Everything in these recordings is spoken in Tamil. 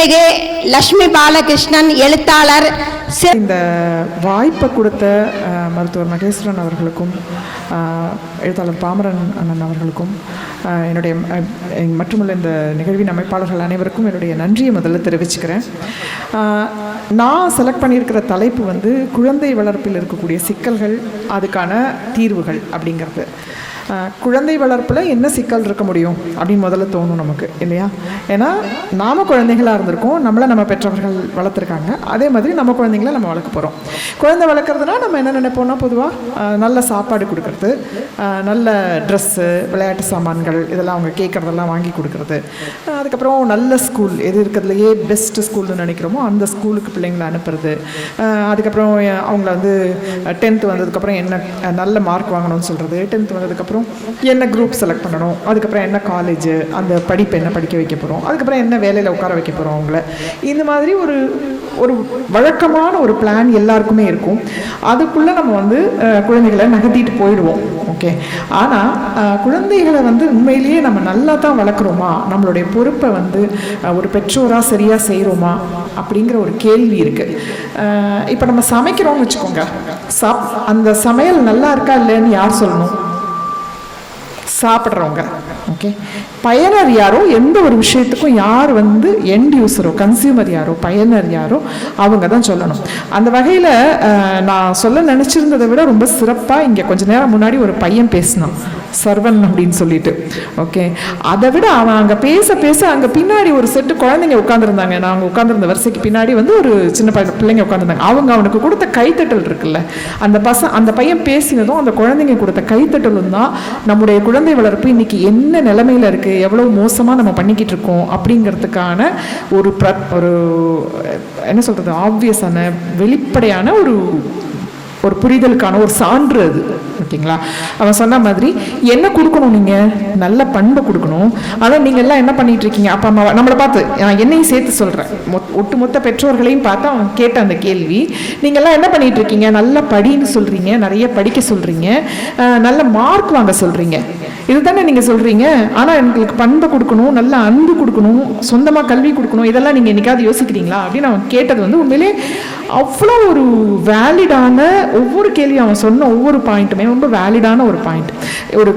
அருள்மிகு லட்சுமி பாலகிருஷ்ணன் எழுத்தாளர். இந்த வாய்ப்பை கொடுத்த மருத்துவர் மகேஸ்வரன் அவர்களுக்கும் எழுத்தாளர் பாமரன் அண்ணன் அவர்களுக்கும் என்னுடைய மற்றுமுள்ள இந்த நிகழ்வின் அமைப்பாளர்கள் அனைவருக்கும் என்னுடைய நன்றியை முதல்ல தெரிவிச்சுக்கிறேன். நான் செலக்ட் பண்ணியிருக்கிற தலைப்பு குழந்தை வளர்ப்பில் இருக்கக்கூடிய சிக்கல்கள், அதுக்கான தீர்வுகள் அப்படிங்கிறது. குழந்தை வளர்ப்பில் என்ன சிக்கல் இருக்க முடியும் அப்படின்னு முதல்ல தோணும் நமக்கு, இல்லையா? ஏன்னா நாம் குழந்தைகளாக இருந்திருக்கோம், நம்மளை நம்ம பெற்றவர்கள் வளர்த்துருக்காங்க, அதே மாதிரி நம்ம குழந்தைங்கள நம்ம வளர்க்க போகிறோம். குழந்தை வளர்க்குறதுனா நம்ம என்ன நினைப்போம்னா, பொதுவாக நல்ல சாப்பாடு கொடுக்கறது, நல்ல ட்ரெஸ்ஸு, விளையாட்டு சாமான்கள், இதெல்லாம் அவங்க கேட்குறதெல்லாம் வாங்கி கொடுக்குறது, அதுக்கப்புறம் நல்ல ஸ்கூல் எது இருக்கிறதுலையே பெஸ்ட்டு ஸ்கூல்னு நினைக்கிறோமோ அந்த ஸ்கூலுக்கு பிள்ளைங்களை அனுப்புறது, அதுக்கப்புறம் அவங்கள 10th வந்ததுக்கப்புறம் என்ன நல்ல மார்க் வாங்கணும்னு சொல்கிறது, 10th வந்ததுக்கப்புறம் என்ன குரூப் செலக்ட் பண்ணணும், அதுக்கப்புறம் என்ன காலேஜ், அந்த படிப்பு என்ன படிக்க வைக்க போகிறோம், அதுக்கப்புறம் என்ன வேலையில் உட்கார வைக்க போகிறோம் அவங்கள. இந்த மாதிரி ஒரு வழக்கமான ஒரு பிளான் எல்லாருக்குமே இருக்கும். அதுக்குள்ளே நம்ம குழந்தைகளை நகர்த்திட்டு போயிடுவோம். ஓகே, ஆனால் குழந்தைகளை உண்மையிலேயே நம்ம நல்லா தான் வளர்க்குறோமா, நம்மளுடைய பொறுப்பை ஒரு பெற்றோராக சரியாக செய்கிறோமா அப்படிங்கிற ஒரு கேள்வி இருக்குது. இப்போ நம்ம சமைக்கிறோம்னு வச்சுக்கோங்க, அந்த சமையல் நல்லா இருக்கா இல்லைன்னு யார் சொல்லணும்? சாப்பிட்றவங்க. ஓகே, பயனர் யாரோ, எந்த ஒரு விஷயத்துக்கும் யார் எண்ட் யூஸரோ, கன்சியூமர் யாரோ, பயனர் யாரோ, அவங்க தான் சொல்லணும். அந்த வகையில் நான் சொல்ல நினச்சிருந்ததை விட ரொம்ப சிறப்பாக இங்கே கொஞ்ச நேரம் முன்னாடி ஒரு பையன் பேசினான், சர்வன் அப்படின்னு சொல்லிட்டு. ஓகே, அதை விட அவன் அங்கே பேச பேச அங்கே பின்னாடி ஒரு செட்டு குழந்தைங்க உட்காந்துருந்தாங்க. நாங்கள் உட்காந்துருந்த வரிசைக்கு பின்னாடி ஒரு சின்ன பிள்ளைங்க உட்காந்துருந்தாங்க. அவனுக்கு கொடுத்த கைத்தட்டல் இருக்குல்ல, அந்த பையன் பேசினதும் அந்த குழந்தைங்க கொடுத்த கைத்தட்டலும் தான் நம்முடைய குழந்தை வளர்ப்பு இன்னைக்கு என்ன நிலைமையில இருக்கு, எவ்வளவு மோசமா நம்ம பண்ணிக்கிட்டு இருக்கோம் அப்படிங்கிறதுக்கான ஒரு என்ன சொல்றது, ஆப்வியஸான வெளிப்படையான ஒரு புரிதலுக்கான ஒரு சான்று அது. ஓகேங்களா? அவன் சொன்ன மாதிரி என்ன கொடுக்கணும், நீங்க நல்ல பண்பை கொடுக்கணும். ஆனால் நீங்க எல்லாம் என்ன பண்ணிட்டு இருக்கீங்க, அப்பா அம்மா நம்மளை பார்த்து, நான் என்னையும் சேர்த்து சொல்றேன், ஒட்டுமொத்த பெற்றோர்களையும் பார்த்து அவன் கேட்ட அந்த கேள்வி, நீங்க எல்லாம் என்ன பண்ணிட்டு இருக்கீங்க, நல்ல படின்னு சொல்றீங்க, நிறைய படிக்க சொல்றீங்க, நல்ல மார்க் வாங்க சொல்றீங்க, இதுதானே நீங்க சொல்றீங்க. ஆனா எங்களுக்கு பண்பை கொடுக்கணும், நல்ல அன்பு கொடுக்கணும், சொந்தமா கல்வி கொடுக்கணும், இதெல்லாம் நீங்க என்னைக்காவது யோசிக்கிறீங்களா அப்படின்னு அவன் கேட்டது உண்மையிலே அவ்வளோ ஒரு வேலிடான, ஒவ்வொரு கேள்வியும் அவன் சொன்ன ஒவ்வொரு பாயிண்ட்டுமே ரொம்ப வேலிடான ஒரு பாயிண்ட். ஒரு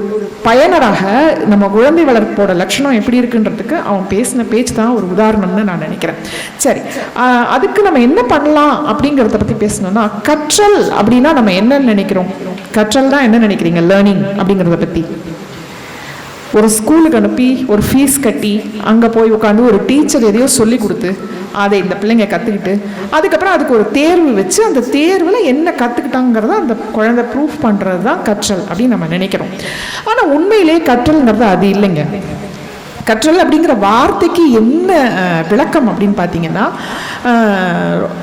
பயனராக நம்ம குழந்தை வளர்ப்போட லட்சணம் எப்படி இருக்குன்றதுக்கு அவன் பேசின பேச்சு தான் ஒரு உதாரணம்னு நான் நினைக்கிறேன். சரி, அதுக்கு நம்ம என்ன பண்ணலாம் அப்படிங்கிறத பத்தி பேசணும்னா, கற்றல் அப்படின்னா நம்ம என்ன நினைக்கிறோம்? கற்றல் தான் என்ன நினைக்கிறீங்க? லேர்னிங் அப்படிங்கிறத பத்தி ஒரு ஸ்கூலுக்கு அனுப்பி ஒரு ஃபீஸ் கட்டி அங்கே போய் உட்காந்து ஒரு டீச்சர் எதையோ சொல்லி கொடுத்து அதை இந்த பிள்ளைங்க கற்றுக்கிட்டு அதுக்கப்புறம் அதுக்கு ஒரு தேர்வு வச்சு அந்த தேர்வில் என்ன கற்றுக்கிட்டாங்கிறத அந்த குழந்தை ப்ரூஃப் பண்ணுறது தான் கற்றல் அப்படின்னு நம்ம நினைக்கிறோம். ஆனால் உண்மையிலே கற்றல்ங்கிறது அது இல்லைங்க. கற்றல் அப்படிங்கிற வார்த்தைக்கு என்ன விளக்கம் அப்படின்னு பார்த்தீங்கன்னா,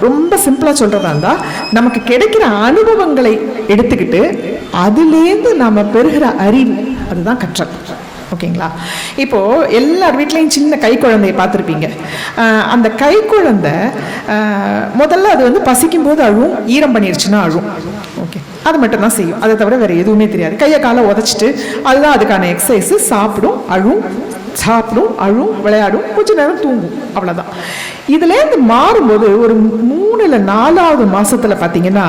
ரொம்ப சிம்பிளாக சொல்கிறதா இருந்தால், நமக்கு கிடைக்கிற அனுபவங்களை எடுத்துக்கிட்டு அதுலேருந்து நம்ம பெறுகிற அறிவு, அதுதான் கற்றல். ஓகேங்களா? இப்போ எல்லார் வீட்லையும் சின்ன கை குழந்தைய பார்த்துருப்பீங்க. அந்த கை குழந்தை முதல்ல அது பசிக்கும் போது அழுவும், ஈரம் பண்ணிருச்சுன்னா அழுவும். ஓகே, அது மட்டும் தான் செய்யும், அதை தவிர வேற எதுவுமே தெரியாது. கையை காலை உதச்சிட்டு அதுதான் அதுக்கான எக்ஸசைஸ். சாப்பிடும், அழுவும், சாப்பிடும், அழுவும், விளையாடும், கொஞ்ச நேரம் தூங்கும், அவ்வளோதான். இதுலேருந்து மாறும்போது ஒரு 3 இல்லை 4வது மாசத்துல பார்த்தீங்கன்னா,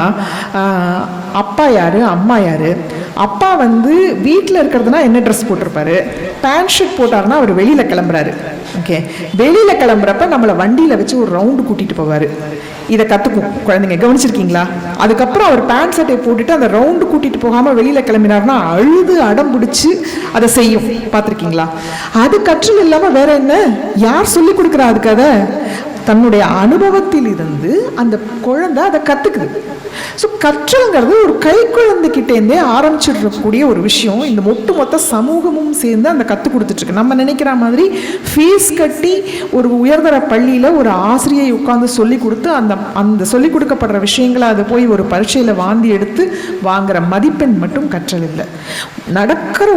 அப்பா யாரு, அம்மா யாரு? அப்பா வீட்டில் இருக்கிறதுனா என்ன ட்ரெஸ் போட்டிருப்பாரு, பேண்ட் ஷர்ட் போட்டாருன்னா அவர் வெளியில் கிளம்புறாரு. ஓகே, வெளியில் கிளம்புறப்ப நம்மளை வண்டியில் வச்சு ஒரு ரவுண்டு கூட்டிகிட்டு போவார். இதை கற்றுக்கும் குழந்தைங்க, கவனிச்சிருக்கீங்களா? அதுக்கப்புறம் அவர் பேண்ட் ஷர்ட்டை போட்டுட்டு அந்த ரவுண்டு கூட்டிகிட்டு போகாமல் வெளியில் கிளம்பினார்னா அழுது அடம் பிடிச்சி அதை செய்யும், பார்த்துருக்கீங்களா? அது கற்றல் இல்லாமல் வேற என்ன? யார் சொல்லி கொடுக்குறா அதுக்கு? அதை தன்னுடைய அனுபவத்தில் இருந்து அந்த குழந்தை அதை கற்றுக்குது. ஸோ கற்றல்ங்கிறது ஒரு கை குழந்தைகிட்டேருந்தே ஆரம்பிச்சிடக்கூடிய ஒரு விஷயம். இந்த மொத்த சமூகமும் சேர்ந்து அந்த கற்றுக் கொடுத்துட்ருக்கு. நம்ம நினைக்கிற மாதிரி ஃபீஸ் கட்டி ஒரு உயர்தர பள்ளியில் ஒரு ஆசிரியை உட்காந்து சொல்லி கொடுத்து அந்த சொல்லிக் கொடுக்கப்படுற விஷயங்களை அதை போய் ஒரு பரீட்சையில் வாந்தி எடுத்து வாங்குற மதிப்பெண் மட்டும் கற்றல் இல்லை. நடக்கிற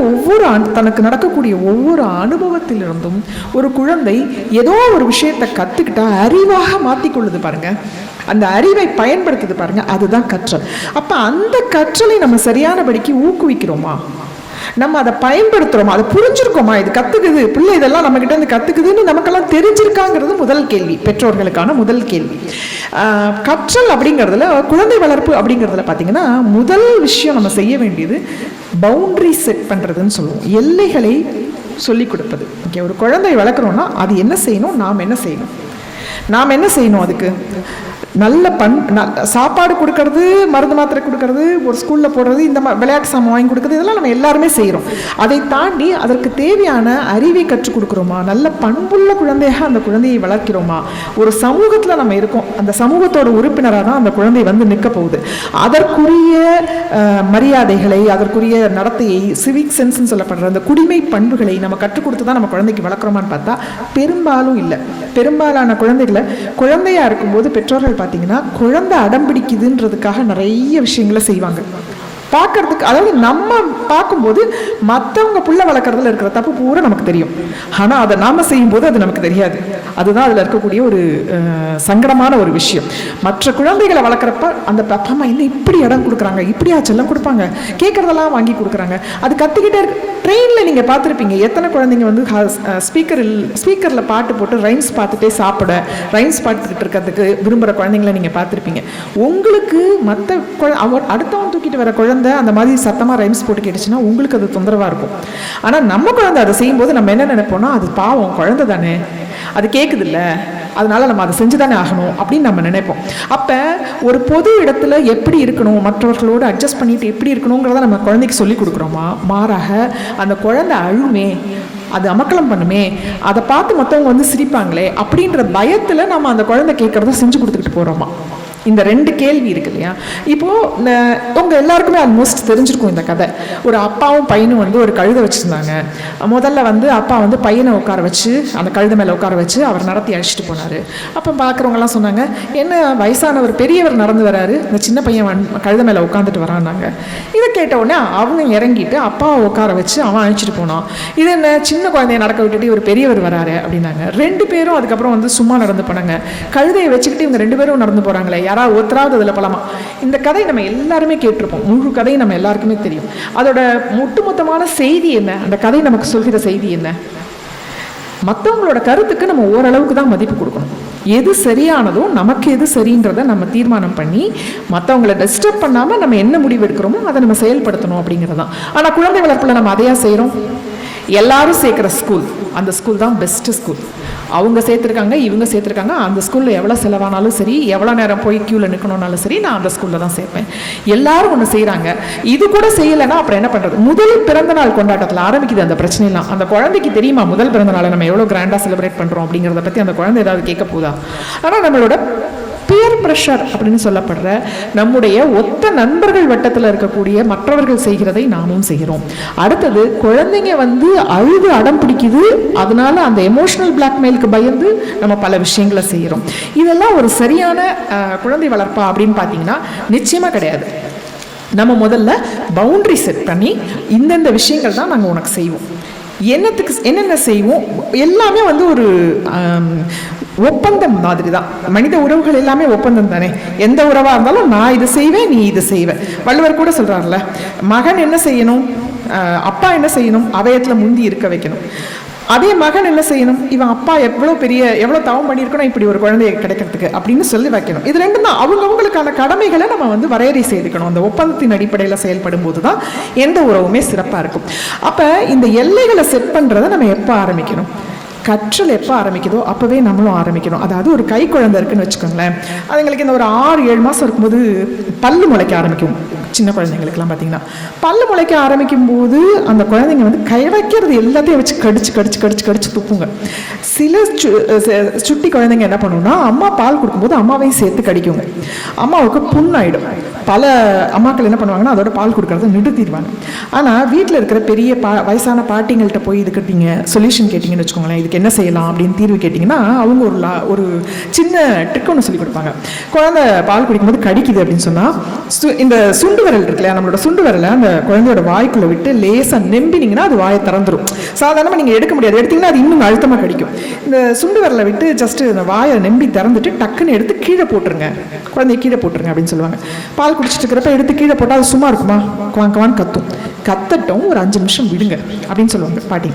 தனக்கு நடக்கக்கூடிய ஒவ்வொரு அனுபவத்திலிருந்தும் ஒரு குழந்தை ஏதோ ஒரு விஷயத்தை கற்றுக்கிட்டா அறிவாக மாற்றிக்கொள்ளுது பாருங்க, அந்த அறிவை பயன்படுத்துது பாருங்க, அதுதான் கற்றல். அப்ப அந்த கற்றலை நம்ம சரியானபடிக்கு ஊக்குவிக்கிறோமா? நம்ம அதை பயன்படுத்துகிறோமா, அதை புரிஞ்சிருக்கோமா, இது கற்றுக்குது பிள்ளை, இதெல்லாம் நம்மக்கிட்ட இருந்து கற்றுக்குதுன்னு நமக்கெல்லாம் தெரிஞ்சிருக்காங்கிறது முதல் கேள்வி, பெற்றோர்களுக்கான முதல் கேள்வி. கற்றல் அப்படிங்கிறதுல, குழந்தை வளர்ப்பு அப்படிங்கிறதுல பார்த்தீங்கன்னா முதல் விஷயம் நம்ம செய்ய வேண்டியது பவுண்டரி செட் பண்ணுறதுன்னு சொல்லுவோம். எல்லைகளை சொல்லிக் கொடுப்பது. ஓகே, ஒரு குழந்தை வளர்க்குறோன்னா அது என்ன செய்யணும், நாம் என்ன செய்யணும், அதுக்கு நல்ல சாப்பாடு கொடுக்கறது, மருந்து மாத்திரை கொடுக்கறது, ஒரு ஸ்கூலில் போடுறது, இந்த விளையாட்டு சாமான் வாங்கி கொடுக்குறது, இதெல்லாம் நம்ம எல்லாருமே செய்கிறோம். அதை தாண்டி அதற்கு தேவையான அறிவை கற்றுக் கொடுக்குறோமா, நல்ல பண்புள்ள குழந்தையாக அந்த குழந்தையை வளர்க்கிறோமா, ஒரு சமூகத்தில் நம்ம இருக்கோம், அந்த சமூகத்தோட உறுப்பினராக தான் அந்த குழந்தை வந்து நிற்க போகுது. அதற்குரிய மரியாதைகளை, அதற்குரிய நடத்தையை, சிவிக் சென்ஸ்ன்னு சொல்லப்படுற அந்த குடிமை பண்புகளை நம்ம கற்றுக் கொடுத்து தான் நம்ம குழந்தைக்கு வளர்க்குறோமான்னு பார்த்தா பெரும்பாலும் இல்லை. பெரும்பாலான குழந்தைகளை குழந்தையா இருக்கும்போது பெற்றோர்கள் பார்த்தீங்கன்னா குழந்தை அடம் பிடிக்குதுன்றதுக்காக நிறைய விஷயங்களை செய்வாங்க. பார்க்கறதுக்கு, அதாவது நம்ம பார்க்கும்போது மற்றவங்க புள்ள வளர்க்குறதுல இருக்கிற தப்பு பூரா நமக்கு தெரியும். ஆனால் அதை நாம் செய்யும்போது அது நமக்கு தெரியாது. அதுதான் அதில் இருக்கக்கூடிய ஒரு சங்கடமான ஒரு விஷயம். மற்ற குழந்தைகளை வளர்க்குறப்ப அந்த அப்பா அம்மா என்ன இப்படி இடம் கொடுக்குறாங்க, இப்படியா செல்லம் கொடுப்பாங்க, கேட்குறதெல்லாம் வாங்கி கொடுக்குறாங்க, அது கற்றுக்கிட்டே இருக்கு. ட்ரெயினில் நீங்கள் பார்த்துருப்பீங்க, எத்தனை குழந்தைங்க வந்து ஸ்பீக்கரில் பாட்டு போட்டு ரைம்ஸ் பார்த்துட்டே சாப்பிட, ரைம்ஸ் பார்த்துக்கிட்டு இருக்கிறதுக்கு விரும்புகிற குழந்தைங்களை நீங்கள் பார்த்துருப்பீங்க. உங்களுக்கு மற்ற அடுத்தவன் தூக்கிட்டு வர குழந்தை அந்த மாதிரி சத்தமாக ரைம்ஸ் போட்டு கேட்டுச்சுன்னா உங்களுக்கு அது தொந்தரவாக இருக்கும். ஆனால் நம்ம குழந்தை அதை செய்யும்போது நம்ம என்ன நினைப்போம்னா, அது பாவம் குழந்தை தானே, அது கேட்குது இல்லை, அதனால நம்ம அதை செஞ்சு தானே ஆகணும் அப்படின்னு நம்ம நினைப்போம். அப்போ ஒரு பொது இடத்துல எப்படி இருக்கணும், மற்றவர்களோடு அட்ஜஸ்ட் பண்ணிட்டு எப்படி இருக்கணுங்கிறத நம்ம குழந்தைக்கு சொல்லி கொடுக்குறோமா, மாறாக அந்த குழந்தை அழுமே, அது அமக்கலம் பண்ணுமே, அதை பார்த்து மற்றவங்க வந்து சிரிப்பாங்களே அப்படின்ற பயத்தில் நம்ம அந்த குழந்தை கேட்குறத செஞ்சு கொடுத்துக்கிட்டு போகிறோமா? இந்த ரெண்டு கேள்வி இருக்கு இல்லையா? இப்போது உங்கள் எல்லாருக்குமே ஆல்மோஸ்ட் தெரிஞ்சிருக்கும் இந்த கதை. ஒரு அப்பாவும் பையனும் வந்து ஒரு கழுதை வச்சுருந்தாங்க. முதல்ல வந்து அப்பா வந்து பையனை உட்கார வச்சு, அந்த கழுதை மேலே உட்கார வச்சு அவர் நடத்தி அழைச்சிட்டு போனார். அப்போ பார்க்குறவங்கலாம் சொன்னாங்க, என்ன வயசானவர் பெரியவர் நடந்து வராரு, இந்த சின்ன பையன் கழுதை மேலே உட்காந்துட்டு வரான்னாங்க. இதை கேட்ட உடனே அவங்க இறங்கிட்டு அப்பாவை உட்கார வச்சு அவன் அழைச்சிட்டு போனான். இது என்ன சின்ன குழந்தைய நடக்க விட்டுட்டு ஒரு பெரியவர் வராரு அப்படின்னாங்க. ரெண்டு பேரும் அதுக்கப்புறம் வந்து சும்மா நடந்து போனாங்க. கழுதையை வச்சுக்கிட்டு இவங்க ரெண்டு பேரும் நடந்து போகிறாங்களே, யாராவது ஒருத்தராவது அதில் பலமா? இந்த கதை நம்ம எல்லாருமே கேட்டிருப்போம், முழு கதை நம்ம எல்லாருக்குமே தெரியும். அதோட ஒட்டுமொத்தமான செய்தி என்ன, அந்த கதை நமக்கு சொல்கிற செய்தி என்ன? மற்றவங்களோட கருத்துக்கு நம்ம ஓரளவுக்கு தான் மதிப்பு கொடுக்கணும். எது சரியானதோ, நமக்கு எது சரின்றதை நம்ம தீர்மானம் பண்ணி மற்றவங்களை டிஸ்டர்ப் பண்ணாமல் நம்ம என்ன முடிவு எடுக்கிறோமோ அதை நம்ம செயல்படுத்தணும் அப்படிங்கிறதான். ஆனால் குழந்தை வளர்ப்பில் நம்ம அதையா செய்கிறோம்? எல்லாரும் சேர்க்குற ஸ்கூல், அந்த ஸ்கூல் தான் பெஸ்ட்டு ஸ்கூல். அவங்க சேர்த்துருக்காங்க, இவங்க சேர்த்துருக்காங்க, அந்த ஸ்கூலில் எவ்வளோ செலவானாலும் சரி, எவ்வளோ நேரம் போய் க்யூவில் நிற்கணும்னாலும் சரி, நான் அந்த ஸ்கூலில் தான் சேர்ப்பேன். எல்லாரும் ஒன்று செய்கிறாங்க. இது கூட செய்யலைன்னா அப்புறம் என்ன பண்ணுறது? முதல் பிறந்தநாள் கொண்டாட்டத்தில் ஆரம்பிக்குது அந்த பிரச்சனைலாம். அந்த குழந்தைக்கு தெரியுமா முதல் பிறந்தநாளை நம்ம எவ்வளோ கிராண்டாக செலிப்ரேட் பண்ணுறோம் அப்படிங்கிறத பற்றி அந்த குழந்தை ஏதாவது கேட்க போதா? ஆனால் நம்மளோட பியர் ப்ரெஷர் அப்படின்னு சொல்லப்படுற நம்முடைய ஒத்த நண்பர்கள் வட்டத்தில் இருக்கக்கூடிய மற்றவர்கள் செய்கிறதை நாமும் செய்கிறோம். அடுத்தது, குழந்தைங்க வந்து அழுது அடம் பிடிக்குது, அதனால அந்த எமோஷனல் பிளாக்மெயிலுக்கு பயந்து நம்ம பல விஷயங்களை செய்கிறோம். இதெல்லாம் ஒரு சரியான குழந்தை வளர்ப்பா அப்படின்னு பார்த்தீங்கன்னா நிச்சயமாக கிடையாது. நம்ம முதல்ல பவுண்டரி செட் பண்ணி இந்தந்த விஷயங்கள் தான் நாங்கள் உனக்கு செய்வோம், என்னென்ன செய்வோம், எல்லாமே வந்து ஒரு ஒப்பந்தம் மாதிரி தான். மனித உறவுகள் எல்லாமே ஒப்பந்தம் தானே. எந்த உறவாக இருந்தாலும் நான் இது செய்வேன், நீ இது செய்வேன். வள்ளுவர் கூட சொல்கிறார்ல, மகன் என்ன செய்யணும், அப்பா என்ன செய்யணும், அவயத்தில் முந்தி இருக்க வைக்கணும். அதே மகன் என்ன செய்யணும், இவன் அப்பா எவ்வளோ தவம் பண்ணியிருக்கணும் இப்படி ஒரு குழந்தைய கிடைக்கிறதுக்கு அப்படின்னு சொல்லி வைக்கணும். இது ரெண்டும் தான் அவங்களுக்கான கடமைகளை நம்ம வந்து வரையறை செய்துக்கணும். அந்த ஒப்பந்தத்தின் அடிப்படையில் செயல்படும் போது தான் எந்த உறவுமே சிறப்பாக இருக்கும். அப்போ இந்த எல்லைகளை செட் பண்ணுறதை நம்ம எப்போ ஆரம்பிக்கணும்? கற்றல் எப்போ ஆரம்பிக்குதோ அப்போவே நம்மளும் ஆரம்பிக்கணும். அதாவது ஒரு கை குழந்தை இருக்குன்னு வச்சுக்கோங்களேன், அதுங்களுக்கு இந்த ஒரு 6-7 மாதம் இருக்கும்போது பல்லு முளைக்க ஆரம்பிக்கும். சின்ன குழந்தைங்களுக்குலாம் பார்த்தீங்கன்னா பல்லு முளைக்க ஆரம்பிக்கும் போது அந்த குழந்தைங்க வந்து கை வைக்கிறது எல்லாத்தையும் வச்சு கடிச்சு துப்புங்க. சில சுட்டி குழந்தைங்க என்ன பண்ணுன்னா, அம்மா பால் கொடுக்கும்போது அம்மாவையும் சேர்த்து கடிக்குங்க. அம்மாவுக்கு புண்ணாயிடும். பல அம்மாக்கள் என்ன பண்ணுவாங்கன்னா அதோட பால் கொடுக்கறத நிறுத்திடுவாங்க. ஆனால் வீட்டில் இருக்கிற பெரிய வயசான பாட்டிங்கள்கிட்ட போய் இது கேட்டீங்க, சொல்யூஷன் கேட்டிங்கன்னு வச்சுக்கோங்களேன், இதுக்கு என்ன செய்யலாம் அப்படின்னு தீர்வு கேட்டிங்கன்னா அவங்க ஒரு சின்ன ட்ரிக் ஒன்று சொல்லி கொடுப்பாங்க. குழந்தை பால் குடிக்கும்போது கடிக்குது அப்படின்னு சொன்னால் இந்த சுண்டு விரல் இருக்கு இல்லையா, நம்மளோட சுண்டு விரலை அந்த குழந்தையோட வாய்க்குள்ளே விட்டு லேசாக நெம்பினீங்கன்னா அது வாயை திறந்துடும். சாதாரணமாக நீங்கள் எடுக்க முடியாது, எடுத்திங்கன்னா அது இன்னும் அழுத்தமாக கடிக்கும். இந்த சுண்டு விரலை விட்டு ஜஸ்ட் இந்த வாயை நெம்பி திறந்துட்டு டக்குன்னு எடுத்து கீழே போட்டுருங்க, குழந்தைய கீழே போட்டுருங்க அப்படின்னு சொல்லுவாங்க. பால் குடிச்சிட்டு இருக்கிறப்ப எடுத்து கீழே போட்டால் அது சும்மா இருக்குமா, குவான் கத்தும். கத்தட்டும், ஒரு 5 நிமிஷம் விடுங்க அப்படின்னு சொல்லுவாங்க பாட்டி.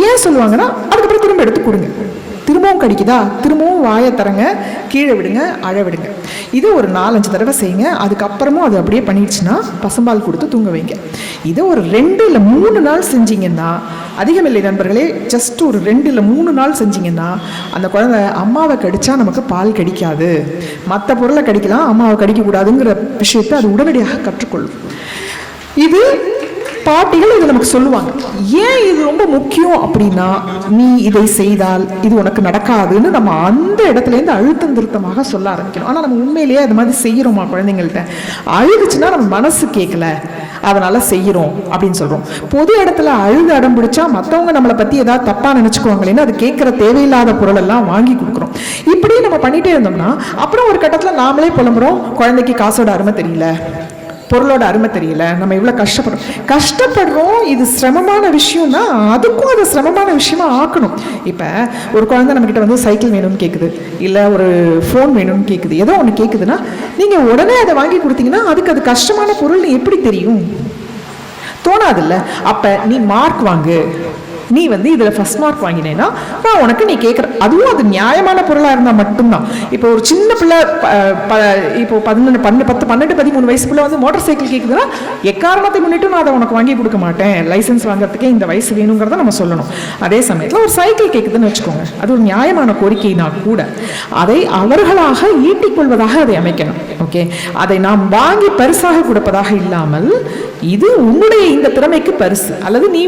ஏன் சொல்லுவாங்கன்னா, அதுக்கப்புறம் திரும்ப எடுத்து கொடுங்க. திரும்பவும் கடிக்குதா, திரும்பவும் வாயை தரங்க, கீழே விடுங்க, அழ விடுங்க. இது ஒரு 4-5 தடவை செய்யுங்க. அதுக்கப்புறமும் அது அப்படியே பண்ணிடுச்சுன்னா பசும்பால் கொடுத்து தூங்க வைங்க. இதை ஒரு 2 இல்லை 3 நாள் செஞ்சீங்கன்னா, அதிகமில்லை நண்பர்களே, ஜஸ்ட் ஒரு 2 இல்லை 3 நாள் செஞ்சீங்கன்னா அந்த குழந்தை அம்மாவை கடிச்சா நமக்கு பால் கடிக்காது, மற்ற பொருளை கடிக்கலாம், அம்மாவை கடிக்கக்கூடாதுங்கிற விஷயத்தை அது உடனடியாக கற்றுக்கொள்ளும். இது பாட்டிகள் இது நமக்கு சொல்லுவாங்க. ஏன் இது ரொம்ப முக்கியம் அப்படின்னா, நீ இதை செய்தால் இது உனக்கு நடக்காதுன்னு நம்ம அந்த இடத்துலேருந்து அழுத்தம் திருத்தமாக சொல்ல ஆரம்பிக்கணும். ஆனால் நம்ம உண்மையிலேயே அது மாதிரி செய்கிறோமா குழந்தைங்கள்ட்ட? அழுதுச்சுன்னா நம்ம மனசு கேட்கல, அதனால செய்கிறோம் அப்படின்னு சொல்கிறோம். பொது இடத்துல அழுது அடம் பிடிச்சா மற்றவங்க நம்மளை பற்றி ஏதாவது தப்பாக நினச்சிக்குவாங்களேன்னு அது கேட்குற தேவையில்லாத பொருளெல்லாம் வாங்கி கொடுக்குறோம். இப்படி நம்ம பண்ணிகிட்டே இருந்தோம்னா அப்புறம் ஒரு கட்டத்தில் நாமளே புலம்புறோம், குழந்தைக்கு காசோட அருமை தெரியல, பொருளோட அருமை தெரியல, நம்ம இவ்வளோ கஷ்டப்படுறோம். இது சிரமமான விஷயம்னா அதுக்கும் அது சிரமமான விஷயமா ஆக்கணும். இப்போ ஒரு குழந்தை நம்மக்கிட்ட வந்து சைக்கிள் வேணும்னு கேட்குது, இல்லை ஒரு ஃபோன் வேணும்னு கேட்குது, ஏதோ ஒன்று கேட்குதுன்னா நீங்கள் உடனே அதை வாங்கி கொடுத்தீங்கன்னா அதுக்கு அது கஷ்டமான பொருள்னு எப்படி தெரியும்? தோணாதுல்ல. அப்போ நீ மார்க் வாங்கு, நீ வந்து இதில் ஃபர்ஸ்ட் மார்க் வாங்கினேன்னா நான் உனக்கு நீ கேட்குற, அதுவும் அது நியாயமான பொருளாக இருந்தால் மட்டும்தான். இப்போ ஒரு சின்ன பிள்ளை இப்போ 12-13 வயசு பிள்ளை வந்து மோட்டார் சைக்கிள் கேட்குதுன்னா எக்காரணத்தை முன்னிட்டு நான் அதை உனக்கு வாங்கி கொடுக்க மாட்டேன், லைசன்ஸ் வாங்குறதுக்கே இந்த வயசு வேணுங்கிறத நம்ம சொல்லணும். அதே சமயத்தில் ஒரு சைக்கிள் கேட்குதுன்னு வச்சுக்கோங்க, அது ஒரு நியாயமான கோரிக்கைனா கூட அதை அவர்களாக ஈட்டிக்கொள்வதாக அதை அமைக்கணும். ஓகே, அதை நாம் வாங்கி பரிசாக கொடுப்பதாக இல்லாமல், இது உன்னுடைய இந்த திறமைக்கு பரிசு, அல்லது நீ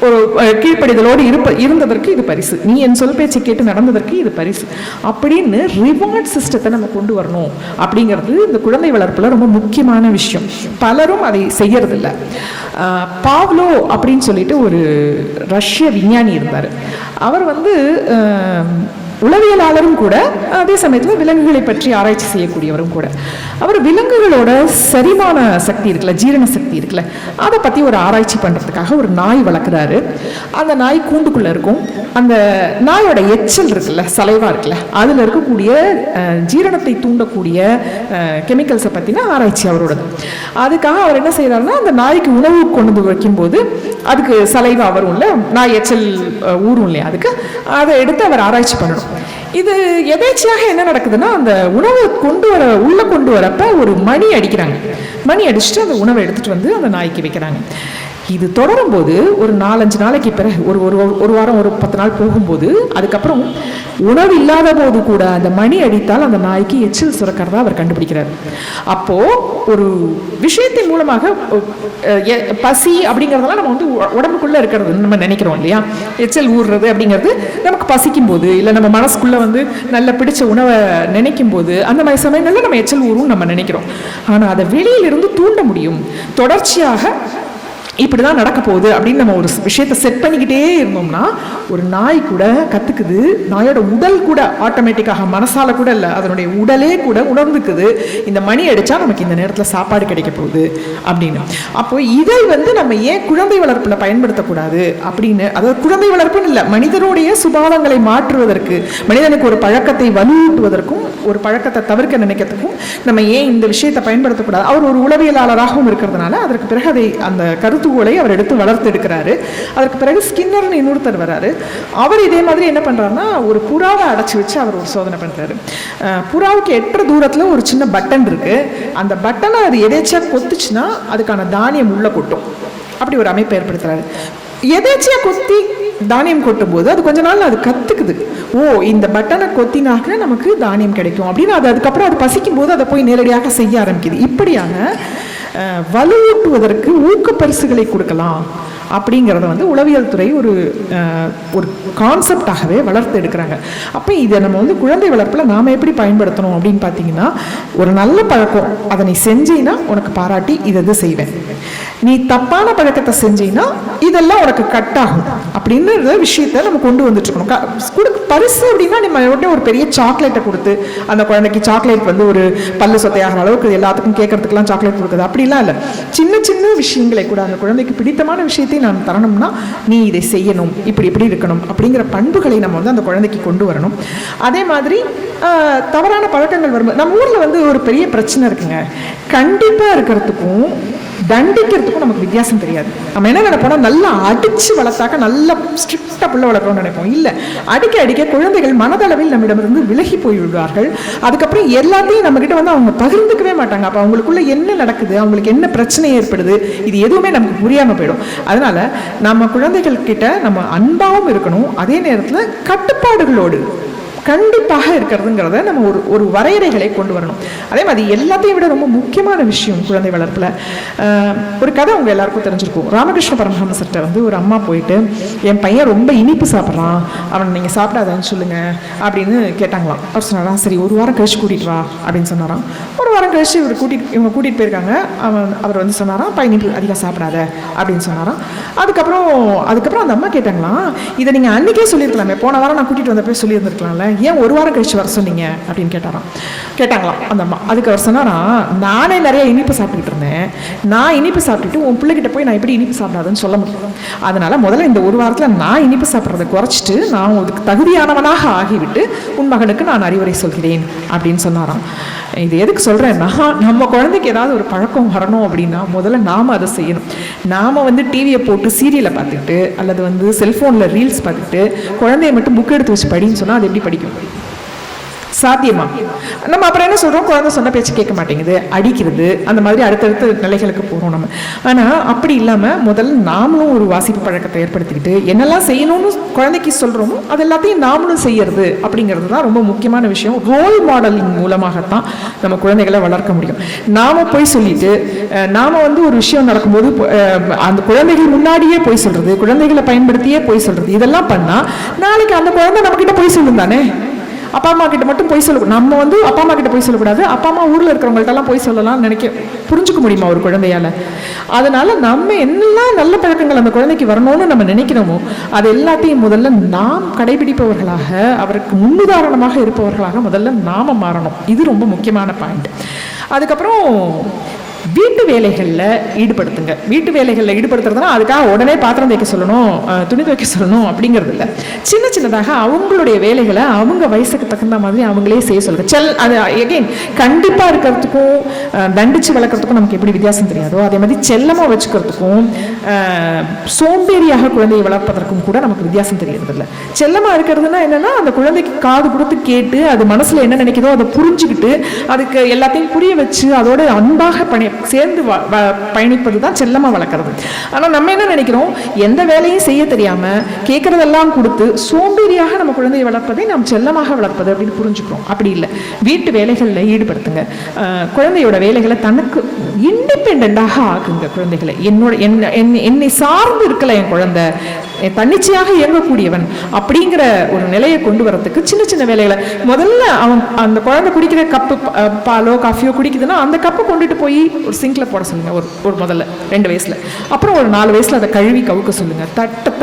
ஒரு கீழ்ப்படிதலோடு இருந்ததற்கு இது பரிசு, நீ என் சொல் பேச்சு கேட்டு நடந்ததற்கு இது பரிசு அப்படின்னு ரிவார்ட் சிஸ்டத்தை நம்ம கொண்டு வரணும். அப்படிங்கிறது இந்த குழந்தை வளர்ப்புல ரொம்ப முக்கியமான விஷயம். பலரும் அதை செய்யறதில்லை. பாவ்லோ அப்படின்னு சொல்லிட்டு ஒரு ரஷ்ய விஞ்ஞானி இருந்தார். அவர் வந்து உளவியலாளரும் கூட, அதே சமயத்தில் விலங்குகளை பற்றி ஆராய்ச்சி செய்யக்கூடியவரும் கூட. அவர் விலங்குகளோட செரிமான சக்தி இருக்குல்ல, ஜீரண சக்தி இருக்குல்ல, அதை பற்றி ஒரு ஆராய்ச்சி பண்ணுறதுக்காக ஒரு நாய் வளர்க்குறாரு. அந்த நாய் கூண்டுக்குள்ளே இருக்கும். அந்த நாயோட எச்சல் இருக்குல்ல, சலைவா இருக்குல்ல, அதில் இருக்கக்கூடிய ஜீரணத்தை தூண்டக்கூடிய கெமிக்கல்ஸை பற்றின ஆராய்ச்சி அவரோடது. அதுக்காக அவர் என்ன செய்கிறாருன்னா, அந்த நாய்க்கு உணவு கொண்டு வைக்கும்போது அதுக்கு சலைவா வரும்ல, நாய் எச்சல் ஊறும் இல்லையா, அதுக்கு அதை எடுத்து அவர் ஆராய்ச்சி பண்ணணும். இது எதேச்சியாக என்ன நடக்குதுன்னா, அந்த உணவை உள்ள கொண்டு வரப்ப ஒரு மணி அடிக்கிறாங்க. மணி அடிச்சுட்டு அந்த உணவை எடுத்துட்டு வந்து அந்த நாய்க்கு வைக்கிறாங்க. இது தொடரும் போது ஒரு 4-5 நாளைக்கு பிறகு, ஒரு வாரம், ஒரு 10 நாள் போகும்போது, அதுக்கப்புறம் உணவு இல்லாத போது கூட அந்த மணி அடித்தால் அந்த நாய்க்கு எச்சில் சுரக்கிறதா அவர் கண்டுபிடிக்கிறார். அப்போ ஒரு விஷயத்தின் மூலமாக பசி அப்படிங்கிறதெல்லாம் நம்ம வந்து உடம்புக்குள்ள இருக்கிறது நம்ம நினைக்கிறோம் இல்லையா, எச்சில் ஊறுறது அப்படிங்கிறது நமக்கு பசிக்கும் போது, இல்லை நம்ம மனசுக்குள்ள வந்து நல்ல பிடிச்ச உணவை நினைக்கும் போது அந்த மாதிரி சமயங்கள்ல நம்ம எச்சில் ஊறும் நம்ம நினைக்கிறோம். ஆனால் அதை வெளியிலிருந்து தூண்ட முடியும். தொடர்ச்சியாக இப்படிதான் நடக்க போகுது அப்படின்னு நம்ம ஒரு விஷயத்தை செட் பண்ணிக்கிட்டே இருந்தோம்னா, ஒரு நாய் கூட கத்துக்குது, நாயோட உடல் கூட ஆட்டோமேட்டிக்காக, மனசால கூட இல்லை, அதனுடைய உடலே கூட உணர்ந்துக்குது, இந்த மணி அடிச்சா நமக்கு இந்த நேரத்தில் சாப்பாடு கிடைக்க போகுது அப்படின்னு. அப்போ இதை வந்து நம்ம ஏன் குழந்தை வளர்ப்புல பயன்படுத்தக்கூடாது அப்படின்னு, அதாவது குழந்தை வளர்ப்புன்னு இல்லை, மனிதனுடைய சுபாவங்களை மாற்றுவதற்கு, மனிதனுக்கு ஒரு பழக்கத்தை வலுவூட்டுவதற்கும் ஒரு பழக்கத்தை தவிர்க்க நினைக்கிறதுக்கும் நம்ம ஏன் இந்த விஷயத்தை பயன்படுத்தக்கூடாது? அவர் ஒரு உளவியலாளராகவும் இருக்கிறதுனால அதற்கு பிறகு அதை அந்த கருத்துக்கோளை அவர் எடுத்து வளர்த்து எடுக்கிறாரு. அதற்கு பிறகு ஸ்கின்னர்னு இன்னொருத்தர் வராரு. அவர் இதே மாதிரி என்ன பண்றாருன்னா, ஒரு புறாவை அடைச்சி வச்சு அவர் ஒரு சோதனை பண்றாரு. புறாவுக்கு எட்டுற தூரத்துல ஒரு சின்ன பட்டன் இருக்கு. அந்த பட்டனை அது எதேச்சியா கொத்துச்சுன்னா அதுக்கான தானியம் உள்ள கொட்டும். அப்படி ஒரு அமைப்பை ஏற்படுத்துறாரு. எதேச்சியா கொத்தி தானியம் கொட்டும் போது அது கொஞ்ச நாள் அது கத்துக்குது, ஓ இந்த பட்டனை கொத்தினாக்க நமக்கு தானியம் கிடைக்கும் அப்படின்னு. அது அதுக்கப்புறம் அது பசிக்கும் போது அதை போய் நேரடியாக செய்ய ஆரம்பிக்குது. இப்படியாக வலுவூட்டுவதற்கு ஊக்க பரிசுகளை கொடுக்கலாம் அப்படிங்கிறத வந்து உளவியல் துறை ஒரு கான்செப்டாகவே வளர்த்து எடுக்கிறாங்க. அப்போ இதை நம்ம வந்து குழந்தை வளர்ப்பில் நாம் எப்படி பயன்படுத்தணும் அப்படின்னு பார்த்தீங்கன்னா, ஒரு நல்ல பழக்கம் அதை நீ செஞ்சீன்னா உனக்கு பாராட்டி இதை செய்வேன், நீ தப்பான பழக்கத்தை செஞ்சீங்கன்னா இதெல்லாம் உனக்கு கட் ஆகும் அப்படின்ற விஷயத்த நம்ம கொண்டு வந்துட்டு இருக்கணும். பரிசு அப்படின்னா நம்ம உடனே ஒரு பெரிய சாக்லேட்டை கொடுத்து அந்த குழந்தைக்கு சாக்லேட் வந்து ஒரு பல்லு சொத்தையாகிற அளவுக்கு எல்லாத்துக்கும் கேட்கறதுக்கெல்லாம் சாக்லேட் கொடுக்குது அப்படிலாம் இல்லை. சின்ன சின்ன விஷயங்களை கூட அந்த குழந்தைக்கு பிடித்தமான விஷயத்தை நான் தரணும்னா நீ இதை செய்யணும், இப்படி இப்படி இருக்கணும் அப்படிங்கிற பண்புகளை நம்ம வந்து அந்த குழந்தைக்கு கொண்டு வரணும். அதே மாதிரி தவறான பழக்கங்கள் வரும்போது நம்ம ஊரில் வந்து ஒரு பெரிய பிரச்சனை இருக்குங்க. கண்டிப்பாக இருக்கிறதுக்கும் தண்டிக்கிறதுக்கும் நமக்கு வித்தியாசம் தெரியாது. நம்ம என்ன நினைப்போம்னா, நல்லா அடிச்சு வளர்த்தாக்க நல்லா ஸ்ட்ரிக்டா பிள்ளை வளர்க்கணும்னு நினைப்போம். இல்லை, அடிக்க அடிக்க குழந்தைகள் மனதளவில் நம்மிடமிருந்து விலகி போய் விடுவார்கள். அதுக்கப்புறம் எல்லாத்தையும் நம்ம கிட்ட வந்து அவங்க பகிர்ந்துக்கவே மாட்டாங்க. அப்போ அவங்களுக்குள்ள என்ன நடக்குது, அவங்களுக்கு என்ன பிரச்சனை ஏற்படுது, இது எதுவுமே நமக்கு புரியாம போயிடும். அதனால நம்ம குழந்தைகள் கிட்ட நம்ம அன்பாவும் இருக்கணும், அதே நேரத்தில் கட்டுப்பாடுகளோடு கண்டிப்பாக இருக்கிறதுங்கிறத நம்ம ஒரு வரையறைகளை கொண்டு வரணும். அதே மாதிரி எல்லாத்தையும் விட ரொம்ப முக்கியமான விஷயம் குழந்தை வளர்ப்பில், ஒரு கதை உங்கள் எல்லாருக்கும் தெரிஞ்சிருக்கும். ராமகிருஷ்ண பரமஹம்சர்கிட்ட வந்து ஒரு அம்மா போயிட்டு, என் பையன் ரொம்ப இனிப்பு சாப்பிட்றான், அவனை நீங்கள் சாப்பிடாதான்னு சொல்லுங்க அப்படின்னு கேட்டாங்களாம். அவர் சொன்னாராம், சரி ஒரு வாரம் கழிச்சு கூட்டிகிட்டு வா அப்படின்னு சொன்னாராம். ஒரு வாரம் கழிச்சு இவங்க கூட்டிகிட்டு போயிருக்காங்க. அவர் வந்து சொன்னாராம், பையன் இனிப்பு அதிகம் சாப்பிடாத அப்படின்னு சொன்னாராம். அதுக்கப்புறம் அந்த அம்மா கேட்டாங்களாம், இதை நீங்கள் அன்றைக்கே சொல்லியிருக்கலாமே, போன வாரம் நான் கூட்டிகிட்டு வந்தப்போ சொல்லியிருந்துருக்கலாம்ல, ஏன் ஒரு வாரம் கழிச்சு வர சொன்னீங்க அப்படின்னு கேட்டாங்களாம் அந்த அம்மா. அதுக்கு அவர் சொன்னாராம், நானே நிறைய இனிப்பு சாப்பிட்டுக்கிட்டு இருந்தேன், நான் இனிப்பு சாப்பிட்டுட்டு உன் பிள்ளைகிட்ட போய் நான் எப்படி இனிப்பு சாப்பிடாதுன்னு சொல்ல முடியும். அதனால முதல்ல இந்த ஒரு வாரத்தில் நான் இனிப்பு சாப்பிட்றதை குறைச்சிட்டு நான் அதுக்கு தகுதியானவனாக ஆகிவிட்டு உன் மகனுக்கு நான் அறிவுரை சொல்கிறேன் அப்படின்னு சொன்னாராம். இது எதுக்கு சொல்கிறேன்னா, நம்ம குழந்தைக்கு ஏதாவது ஒரு பழக்கம் வரணும் அப்படின்னா முதல்ல நாம் அதை செய்யணும். நாம் வந்து டிவியை போட்டு சீரியலை பார்த்துக்கிட்டு அல்லது வந்து செல்ஃபோனில் ரீல்ஸ் பார்த்துக்கிட்டு குழந்தைய மட்டும் புக் எடுத்து வச்சு படின்னு சொன்னால் அது எப்படி படிக்கும்? சாத்தியமா? நம்ம அப்புறம் என்ன சொல்கிறோம், குழந்தை சொன்ன பேச்சு கேட்க மாட்டேங்குது, அடிக்கிறது, அந்த மாதிரி அடுத்தடுத்த நிலைகளுக்கு போகிறோம் நம்ம. ஆனால் அப்படி இல்லாமல் முதல்ல நாமளும் ஒரு வாசிப்பு பழக்கத்தை ஏற்படுத்திக்கிட்டு என்னெல்லாம் செய்யணும்னு குழந்தைக்கு சொல்கிறோமோ அது எல்லாத்தையும் நாமளும் செய்யறது அப்படிங்கிறது தான் ரொம்ப முக்கியமான விஷயம். ரோல் மாடலிங் மூலமாகத்தான் நம்ம குழந்தைகளை வளர்க்க முடியும். நாம போய் சொல்லிட்டு நாம வந்து ஒரு விஷயம் நடக்கும்போது அந்த குழந்தைகள் முன்னாடியே போய் சொல்றது, குழந்தைகளை பயன்படுத்தியே போய் சொல்றது, இதெல்லாம் பண்ணால் நாளைக்கு அந்த குழந்தை நம்ம கிட்ட போய் சொல்லும் தானே. அப்பா அம்மா கிட்ட மட்டும் போய் சொல்ல, நம்ம வந்து அப்பா அம்மா கிட்ட போய் சொல்லக்கூடாது, அப்பா அம்மா ஊரில் இருக்கிறவங்கள்ட்டெல்லாம் போய் சொல்லலாம் புரிஞ்சுக்க முடியுமா ஒரு குழந்தையால? அதனால நம்ம என்னெல்லாம் நல்ல பழக்கங்கள் அந்த குழந்தைக்கு வரணும்னு நம்ம நினைக்கிறோமோ அது எல்லாத்தையும் முதல்ல நாம் கடைபிடிப்பவர்களாக, அவருக்கு முன்னுதாரணமாக இருப்பவர்களாக முதல்ல நாம மாறணும். இது ரொம்ப முக்கியமான பாயிண்ட். அதுக்கப்புறம் வீட்டு வேலைகளில் ஈடுபடுத்துங்க. வீட்டு வேலைகளில் ஈடுபடுத்துறதுனா அதுக்காக உடனே பாத்திரம் தேய்க்க சொல்லணும், துணி துவைக்க சொல்லணும் அப்படிங்கிறது இல்லை. சின்ன சின்னதாக அவங்களுடைய வேலைகளை அவங்க வயசுக்கு தகுந்த மாதிரி அவங்களே செய்ய சொல்லுங்க. அது எகைன் கண்டிப்பாக இருக்கிறதுக்கும் தண்டிச்சு வளர்க்குறதுக்கும் நமக்கு எப்படி வித்தியாசம் தெரியாதோ அதே மாதிரி செல்லமாக வச்சுக்கிறதுக்கும் சோம்பேறியாக குழந்தையை வளர்ப்பதற்கும் கூட நமக்கு வித்தியாசம் தெரியறது இல்லை. செல்லமாக இருக்கிறதுனா என்னன்னா, அந்த குழந்தைக்கு காது கொடுத்து கேட்டு அது மனசில் என்ன நினைக்குதோ அதை புரிஞ்சுக்கிட்டு அதுக்கு எல்லாத்தையும் புரிய வச்சு அதோட அன்பாக சேர்ந்து பயணிப்பது தான் செல்லமாக வளர்க்குறது. ஆனால் நம்ம என்ன நினைக்கிறோம், எந்த வேலையும் செய்ய தெரியாமல் கேட்குறதெல்லாம் கொடுத்து சோம்பேறியாக நம்ம குழந்தையை வளர்ப்பதை நாம் செல்லமாக வளர்ப்பது அப்படின்னு புரிஞ்சுக்கிறோம். அப்படி இல்லை, வீட்டு வேலைகளில் ஈடுபடுத்துங்க. குழந்தையோட வேலைகளை தனக்கு இண்டிபெண்டாக ஆக்குங்க. குழந்தைகளை என்னை சார்ந்து இருக்கல என் குழந்தை, தன்னிச்சையாக இயங்கக்கூடியவன் அப்படிங்கிற ஒரு நிலையை கொண்டு வரதுக்கு சின்ன சின்ன வேலைகளை முதல்ல அந்த குழந்தை குடிக்கிற கப்பு பாலோ காஃபியோ குடிக்குதுன்னா அந்த கப்பை கொண்டுட்டு போய் ஒரு சிங்க்ல போட சொல்லுங்க. ஒரு முதல்ல 2 வயசுல, அப்புறம் ஒரு 4 வயசுல அதை கழுவி கவுக்க சொல்லுங்க.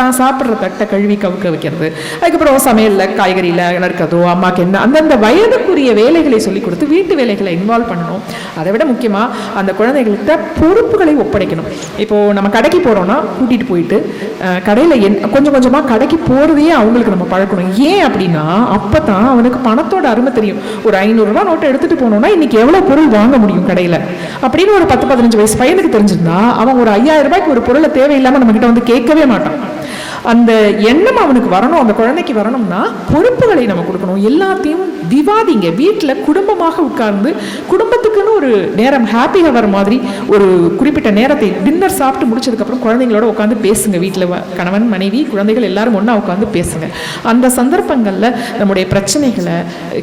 தான் சாப்பிட்ற தட்டை கழுவி கவுக்க வைக்கிறது. அதுக்கப்புறம் சமையல்ல காய்கறியில நறுக்கிறதோ, அம்மாக்கு என்ன அந்தந்த வயதுக்குரிய வேலைகளை சொல்லி கொடுத்து வீட்டு வேலைகளை இன்வால்வ் பண்ணணும். அதை விட முக்கியமா அந்த குழந்தைகள்கிட்ட பொறுப்புகளை ஒப்படைக்கணும். இப்போ நம்ம கடைக்கு போறோம்னா கூட்டிட்டு போயிட்டு கடையில கொஞ்சம் கொஞ்சமா கடைக்கு போறதையே அவங்களுக்கு நம்ம பழக்கணும். ஏன் அப்படின்னா அப்பதான் அவனுக்கு பணத்தோட அருமை தெரியும். ஒரு 500 ரூபாய் நோட்டை எடுத்துட்டு போனோம்னா இன்னைக்கு எவ்வளவு பொருள் வாங்க முடியும் கடையில அப்படின்னு ஒரு 10-15 வயசு பையனுக்கு தெரிஞ்சிருந்தா அவன் ஒரு 5000 ரூபாய்க்கு ஒரு பொருளை தேவையில்லாம நம்ம கிட்ட வந்து கேட்கவே மாட்டான். அந்த எண்ணம் அவனுக்கு வரணும், அந்த குழந்தைக்கு வரணும்னா பொறுப்புகளை நம்ம கொடுக்கணும். எல்லாத்தையும் விவாதிங்க. வீட்டில் குடும்பமாக உட்கார்ந்து குடும்பத்துக்குன்னு ஒரு நேரம், ஹாப்பி ஹவர் மாதிரி ஒரு குறிப்பிட்ட நேரத்தை டின்னர் சாப்பிட்டு முடிச்சதுக்கப்புறம் குழந்தைங்களோட உட்காந்து பேசுங்க. வீட்டில் கணவன் மனைவி குழந்தைகள் எல்லாரும் ஒன்றா உட்காந்து பேசுங்க. அந்த சந்தர்ப்பங்களில் நம்முடைய பிரச்சனைகளை,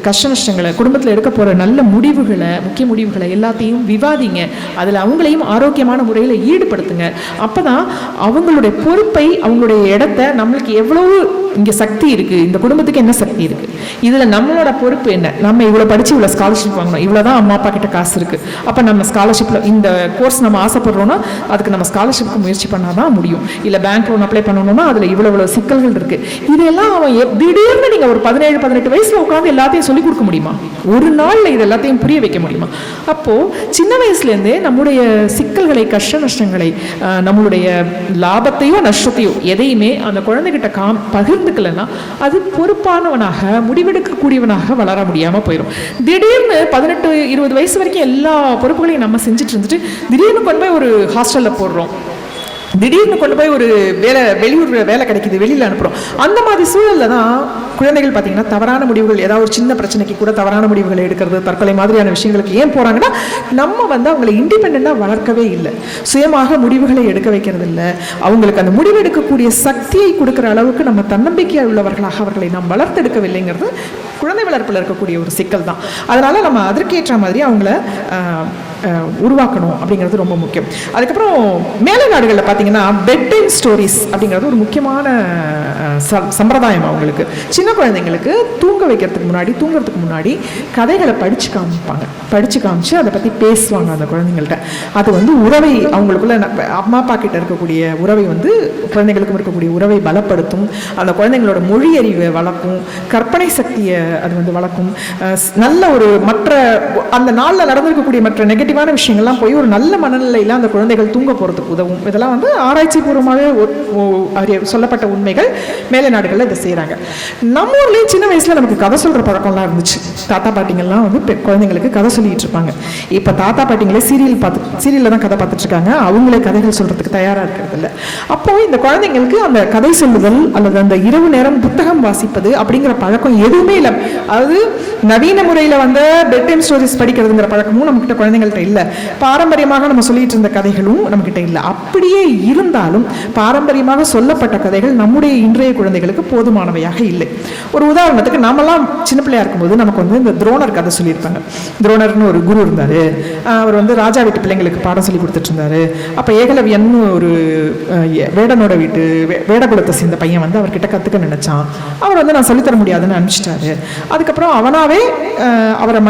கஷ்ட நஷ்டங்களை, குடும்பத்தில் எடுக்க போகிற நல்ல முடிவுகளை, முக்கிய முடிவுகளை எல்லாத்தையும் விவாதிங்க. அதில் அவங்களையும் ஆரோக்கியமான முறையில் ஈடுபடுத்துங்க. அப்போ தான் அவங்களுடைய பொறுப்பை, அவங்களுடைய இடத்தை, நம்மளுக்கு எவ்வளவு இங்கே சக்தி இருக்குது, இந்த குடும்பத்துக்கு என்ன சக்தி இருக்குது, இதில் நம்மளோட பொறுப்பு என்ன, நம்ம இவ்வளோ படித்து இவ்வளோ ஸ்காலர்ஷிப் வாங்கணும், இவ்வளோ தான் அம்மா அப்பா கிட்ட காசு இருக்குது, அப்போ நம்ம ஸ்காலர்ஷிப்பில் இந்த கோர்ஸ் நம்ம ஆசைப்படுறோன்னா அதுக்கு நம்ம ஸ்காலர்ஷிப்புக்கு முயற்சி பண்ணால் தான் முடியும். இல்லை பேங்க் லோன் அப்ளை பண்ணணும்னா அதில் இவ்வளோ சிக்கல்கள் இருக்குது. இதெல்லாம் அவன் திடீர்னு நீங்கள் ஒரு 17-18 வயசில் உட்காந்து எல்லாத்தையும் சொல்லிக் கொடுக்க முடியுமா? ஒரு நாளில் இது எல்லாத்தையும் புரிய வைக்க முடியுமா? அப்போது சின்ன வயசுலேருந்தே நம்முடைய சிக்கல்களை, கஷ்ட நஷ்டங்களை, நம்மளுடைய லாபத்தையோ நஷ்டத்தையோ எதையுமே அந்த குழந்தைகிட்ட பகிர்ந்துக்கலன்னா அது பொறுப்பானவனாக, முடிவெடுக்கக்கூடியவனாக வளர முடியாமல் போயிடும். திடீர்னு 18-20 வயசு வரைக்கும் எல்லா பொறுப்புகளையும் நம்ம செஞ்சுட்டு இருந்துட்டு திடீர்னு கொண்டு போய் ஒரு ஹாஸ்டலில் போடுறோம், திடீர்னு கொண்டு போய் ஒரு வெளியூர் வேலை கிடைக்குது, வெளியில் அனுப்புகிறோம். அந்த மாதிரி சூழலில் தான் குழந்தைகள் பார்த்தீங்கன்னா தவறான முடிவுகள், ஏதாவது ஒரு சின்ன பிரச்சனைக்கு கூட தவறான முடிவுகளை எடுக்கிறது, தற்கொலை மாதிரியான விஷயங்களுக்கு ஏன் போகிறாங்கன்னா நம்ம அவங்களை இண்டிபெண்ட்டாக வளர்க்கவே இல்லை, சுயமாக முடிவுகளை எடுக்க வைக்கிறது இல்லை. அவங்களுக்கு அந்த முடிவு எடுக்கக்கூடிய சக்தியை கொடுக்குற அளவுக்கு நம்ம தன்னம்பிக்கை உள்ளவர்களாக அவர்களை நாம் வளர்த்தெடுக்கவில்லைங்கிறது குழந்தை வளர்ப்பில் இருக்கக்கூடிய ஒரு சிக்கல் தான். அதனால் நம்ம அதற்கேற்ற மாதிரி அவங்கள உருவாக்கணும் அப்படிங்கிறது ரொம்ப முக்கியம். அதுக்கப்புறம் மேலை நாடுகளில் பார்த்தீங்கன்னா பெட் டைம் ஸ்டோரிஸ் அப்படிங்கிறது ஒரு முக்கியமான சம்பிரதாயம். அவங்களுக்கு சின்ன குழந்தைங்களுக்கு தூங்குறதுக்கு முன்னாடி கதைகளை படித்து காமிச்சு அதை பற்றி பேசுவாங்க அந்த குழந்தைங்கள்ட்ட. அது உறவை அவங்களுக்குள்ள அம்மா அப்பா கிட்ட இருக்கக்கூடிய உறவை குழந்தைங்களுக்கும் இருக்கக்கூடிய உறவை பலப்படுத்தும், அந்த குழந்தைங்களோட மொழி அறிவை வளர்க்கும், கற்பனை சக்தியை அது வளர்க்கும், நல்ல ஒரு மற்ற அந்த நாளில் நடந்திருக்கக்கூடிய மற்ற நெகட்டிவான விஷயங்கள்லாம் போய் ஒரு நல்ல மனநிலையில் அந்த குழந்தைகள் தூங்க போகிறதுக்கு உதவும். இதெல்லாம் ஆராய்ச்சி பூர்வமாகவே சொல்லப்பட்ட உண்மைகள். மேலை நாடுகளில் இதை செய்கிறாங்க. நம்ம ஊர்லேயும் சின்ன வயசில் நமக்கு கதை சொல்கிற பழக்கம்லாம் இருந்துச்சு. தாத்தா பாட்டிங்கள்லாம் குழந்தைங்களுக்கு கதை சொல்லிட்டு இருப்பாங்க. இப்போ தாத்தா பாட்டிங்களே சீரியலில் தான் கதை பார்த்துட்டு இருக்காங்க, அவங்களே கதைகள் சொல்கிறதுக்கு தயாராக இருக்கிறது இல்லை. அப்போ இந்த குழந்தைங்களுக்கு அந்த கதை சொல்லுதல் அல்லது அந்த இரவு நேரம் புத்தகம் வாசிப்பது அப்படிங்கிற பழக்கம் எதுவுமே இல்லை. அதாவது நவீன முறையில் பெட் டைம் ஸ்டோரிஸ் படிக்கிறதுங்கிற பழக்கமும் நம்மகிட்ட குழந்தைங்கள்ட்ட இல்லை. பாரம்பரியமாக நம்ம சொல்லிட்டு இருந்த கதைகளும் நம்மகிட்ட இல்லை. அப்படியே இருந்தாலும் பாரம்பரியமாக சொல்லப்பட்ட கதைகள் நம்முடைய இன்றைய குழந்தைகளுக்கு போதுமானவையாக இல்லை. ஒரு உதாரணத்துக்கு நாமெல்லாம் சின்ன பிள்ளையா இருக்கும்போது நமக்கு இந்த துரோணர் கதை சொல்லியிருப்பாங்க. துரோணர்னு ஒரு குரு இருந்தார். அவர் ராஜா வீட்டு பிள்ளைங்களுக்கு பாடம் சொல்லி கொடுத்துட்டு இருந்தாரு. அப்போ ஏகலவியன்னு ஒரு வேடனோட வீட்டு வேடகுலத்தை சேர்ந்த பையன் அவர்கிட்ட கற்றுக்க நினைச்சான். அவர் நான் சொல்லித்தர முடியாதுன்னு அனுப்பிச்சிட்டாரு. அதுக்கப்புறம் அவனாவே அவரை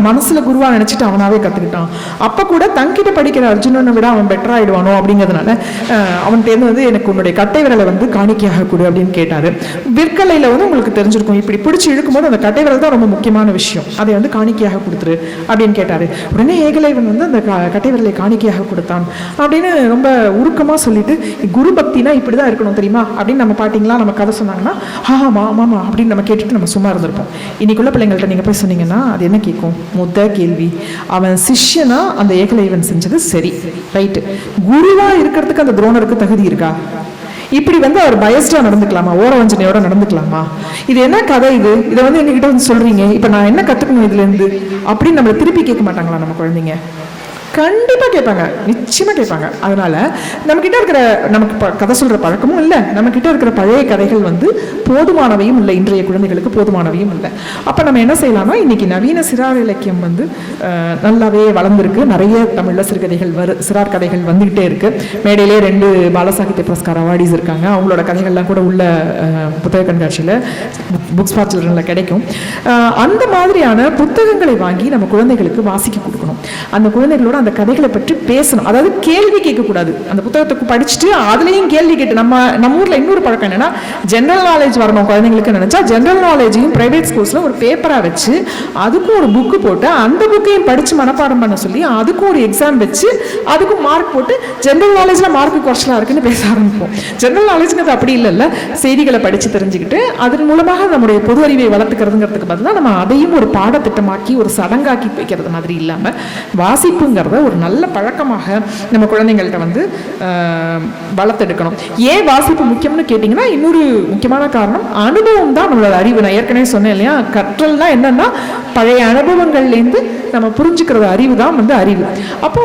மனசுல குருவா நினைச்சிட்டு அவனாவே கற்றுக்கிட்டான். அப்போ கூட தங்கிட்ட படிக்கிற அர்ஜுனனை விட அவன் பெட்டர் ஆயிடுவானோ அப்படிங்கிறதுனால அவன்கிட்ட எனக்கு உன்னுடைய கட்டை விரலை காணிக்கையாக கொடு அப்படின்னு கேட்டாரு. விற்கலையில் உங்களுக்கு தெரிஞ்சிருக்கும், இப்படி பிடிச்சி இழுக்கும்போது அந்த கட்டை விரல் தான் ரொம்ப முக்கியமான விஷயம், அதை காணிக்கையாக கொடுத்துரு அப்படின்னு கேட்டாரு. உடனே ஏகலைவன் அந்த கட்டை விரலை காணிக்கையாக கொடுத்தான் அப்படின்னு ரொம்ப உருக்கமாக சொல்லிட்டு, குரு பக்தினா இப்படிதான் இருக்கணும் தெரியுமா அப்படின்னு நம்ம பாட்டிங்களா நம்ம கதை சொன்னாங்கன்னா ஆமாம் அப்படின்னு நம்ம கேட்டுட்டு நம்ம சும்மா இருந்திருப்போம். இன்னைக்குள்ள பிள்ளைங்கள்ட்ட நீங்கள் போய் சொன்னீங்கன்னா அது என்ன கேட்கும்? கேள்வி, அவன் சிஷ்யனா அந்த ஏகலைவன் செஞ்சது சரி, ரைட்டு, குருவா இருக்கிறதுக்கு அந்த துரோணருக்கு தகுதி இருக்கா? இப்படி அவர் பயஸ்டா நடந்துக்கலாமா? ஓரவஞ்சனையோட நடந்துக்கலாமா? இது என்ன கதை? இதை எங்ககிட்ட சொல்றீங்க, இப்ப நான் என்ன கத்துக்கணும் இதுல இருந்து அப்படின்னு நம்மளை திருப்பி கேட்க மாட்டாங்களா நம்ம குழந்தைங்க? கண்டிப்பாக கேட்பாங்க, நிச்சயமாக கேட்பாங்க. அதனால நம்மக்கிட்ட இருக்கிற நமக்கு கதை சொல்கிற பழக்கமும் இல்லை, நம்மக்கிட்ட இருக்கிற பழைய கதைகள் போதுமானவையும் இல்லை, இன்றைய குழந்தைகளுக்கு போதுமானவையும் இல்லை. அப்போ நம்ம என்ன செய்யலாம்னா, இன்னைக்கு நவீன சிறார் இலக்கியம் நல்லாவே வளர்ந்துருக்கு. நிறைய தமிழில் சிறார் கதைகள் வந்துகிட்டே இருக்கு. மேடையிலே 2 பாலசாகித்ய புரஸ்கார் அவார்டிஸ் இருக்காங்க. அவங்களோட கதைகள்லாம் கூட உள்ள புத்தக கண்காட்சியில் புக்ஸ் ஃபார் சில்ட்ரனில் கிடைக்கும். அந்த மாதிரியான புத்தகங்களை வாங்கி நம்ம குழந்தைகளுக்கு வாசிக்க கொடுக்கணும். அந்த குழந்தைகளோட அந்த கதைகளை பற்றி பேசணும். அதாவது கேள்வி கேட்கக்கூடாது. அந்த புத்தகத்துக்கு படிச்சுட்டு அதுலேயும் கேள்வி கேட்டு நம்ம ஊரில் இன்னொரு பழக்கம் என்னன்னா, ஜென்ரல் நாலேஜ் வரணும் குழந்தைங்களுக்கு நினைச்சா ஜென்ரல் நாலேஜையும் பிரைவேட் ஸ்கூல்ஸில் ஒரு பேப்பராக வச்சு அதுக்கும் ஒரு புக்கு போட்டு அந்த புக்கையும் படித்து மனப்பாடம் பண்ண சொல்லி அதுக்கும் ஒரு எக்ஸாம் வச்சு அதுக்கும் மார்க் போட்டு ஜென்ரல் நாலேஜில் மார்க் குறைச்சலாக இருக்குன்னு பேச ஆரம்பிப்போம். ஜென்ரல் நாலேஜ்ங்கிறது அப்படி இல்லைல்ல, செய்திகளை படித்து தெரிஞ்சுக்கிட்டு அதன் மூலமாக நம்முடைய பொது அறிவை வளர்த்துக்கிறதுங்கிறதுக்கு பதிலாக நம்ம அதையும் ஒரு பாடத்திட்டமாக்கி ஒரு சடங்காக்கி வைக்கிறது மாதிரி இல்லாமல் வாசிப்புங்கிறத ஒரு நல்ல பழக்கமாக நம்ம குழந்தைங்கள்ட்ட வளர்த்தெடுக்கணும். ஏன் வாசிப்பு முக்கியம்னு கேட்டிங்கன்னா, இன்னொரு முக்கியமான காரணம் அனுபவம் தான் நம்மளோட அறிவு. நான் ஏற்கனவே சொன்னேன் இல்லையா, கற்றல்னா என்னன்னா பழைய அனுபவங்கள்லேருந்து நம்ம புரிஞ்சுக்கிறது அறிவு தான் அறிவு. அப்போ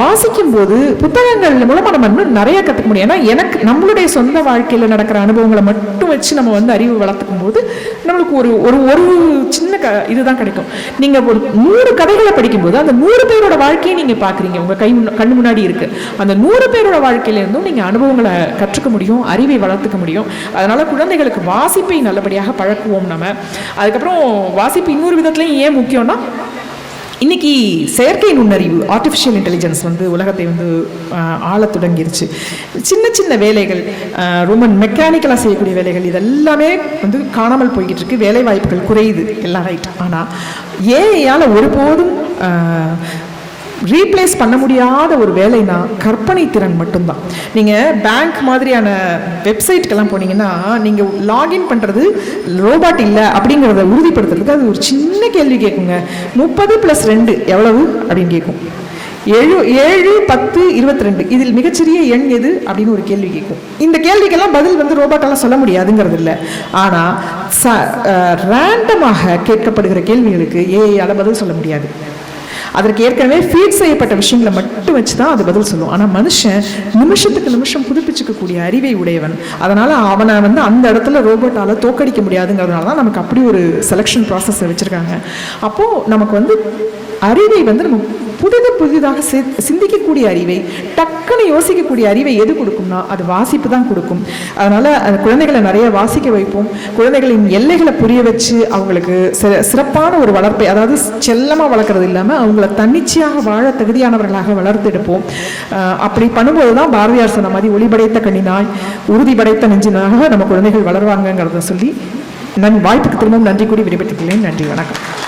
வாசிக்கும் போது புத்தகங்கள் மூலமா நம்ம இன்னும் நிறைய கற்றுக்க முடியும். ஏன்னா எனக்கு நம்மளுடைய சொந்த வாழ்க்கையில் நடக்கிற அனுபவங்களை மட்டும் வச்சு நம்ம அறிவு வளர்த்துக்கும் போது நம்மளுக்கு ஒரு சின்ன இதுதான் கிடைக்கும். நீங்க ஒரு 100 கதைகளை படிக்கும்போது அந்த 100 பேரோட வாழ்க்கையை நீங்க பாக்குறீங்க, உங்க கண்ணு முன்னாடி இருக்கு. அந்த 100 பேரோட வாழ்க்கையில இருந்தும் நீங்க அனுபவங்களை கற்றுக்க முடியும், அறிவை வளர்த்துக்க முடியும். அதனால குழந்தைகளுக்கு வாசிப்பை நல்லபடியாக பழக்குவோம் நம்ம. அதுக்கப்புறம் வாசிப்பு இன்னொரு விதத்துலையும் ஏன் முக்கியம்னா, இன்னைக்கு செயற்கை நுண்ணறிவு ஆர்டிஃபிஷியல் இன்டெலிஜென்ஸ் உலகத்தை ஆள தொடங்கிருச்சு. சின்ன சின்ன வேலைகள், ரொம்ப மெக்கானிக்கலாக செய்யக்கூடிய வேலைகள் இதெல்லாமே காணாமல் போய்கிட்டு இருக்கு. வேலை வாய்ப்புகள் குறையுது எல்லாம், ரைட். ஆனால் ஏஐயால் ஒருபோதும் ரீப்ளேஸ் பண்ண முடியாத ஒரு வேலைனா கற்பனை திறன் மட்டும்தான். நீங்கள் பேங்க் மாதிரியான வெப்சைட்டுக்கெல்லாம் போனீங்கன்னா நீங்கள் லாகின் பண்ணுறது ரோபாட் இல்லை அப்படிங்கிறத உறுதிப்படுத்துறதுக்கு அது ஒரு சின்ன கேள்வி கேட்குங்க. 30+2 எவ்வளவு அப்படின்னு கேட்கும். 7, 10, 22 இதில் மிகச்சிறிய எண் எது அப்படின்னு ஒரு கேள்வி கேட்கும். இந்த கேள்விக்கெல்லாம் பதில் ரோபாட்டால் சொல்ல முடியாதுங்கிறது இல்லை. ஆனால் ரேண்டமாக கேட்கப்படுகிற கேள்விகளுக்கு ஏஐயால் பதில் சொல்ல முடியாது. அதற்கு ஏற்கனவே ஃபீட் செய்யப்பட்ட விஷயங்களை மட்டும் வச்சு தான் அது பதில் சொல்லும். ஆனால் மனுஷன் நிமிஷத்துக்கு நிமிஷம் புதுப்பிச்சுக்கக்கூடிய அறிவை உடையவன். அதனால் அவனை அந்த இடத்துல ரோபோட்டால் தோக்கடிக்க முடியாதுங்கிறதுனால தான் நமக்கு அப்படி ஒரு செலெக்ஷன் ப்ராசஸை வச்சுருக்காங்க. அப்போது நமக்கு அறிவை நம்ம புதிதாக சிந்திக்கக்கூடிய அறிவை, டக்குன்னு யோசிக்கக்கூடிய அறிவை எது கொடுக்கும்னா அது வாசிப்பு தான் கொடுக்கும். அதனால் அந்த குழந்தைகளை நிறைய வாசிக்க வைப்போம். குழந்தைகளின் எல்லைகளை புரிய வச்சு அவங்களுக்கு சிறப்பான ஒரு வளர்ப்பை, அதாவது செல்லமாக வளர்க்குறது இல்லாமல் அவங்கள தன்னிச்சையாக வாழ தகுதியானவர்களாக வளர்த்தெடுப்போம். அப்படி பண்ணும்போது தான் பாரதியார் சொன்ன மாதிரி ஒளிபடைத்த கண்ணினாய் உறுதி படைத்த நெஞ்சினாக நம்ம குழந்தைகள் வளர்வாங்கங்கிறத சொல்லி வாய்ப்புக்கு திரும்பவும் நன்றி கூறி விடைபெற்றுக்கிறேன். நன்றி, வணக்கம்.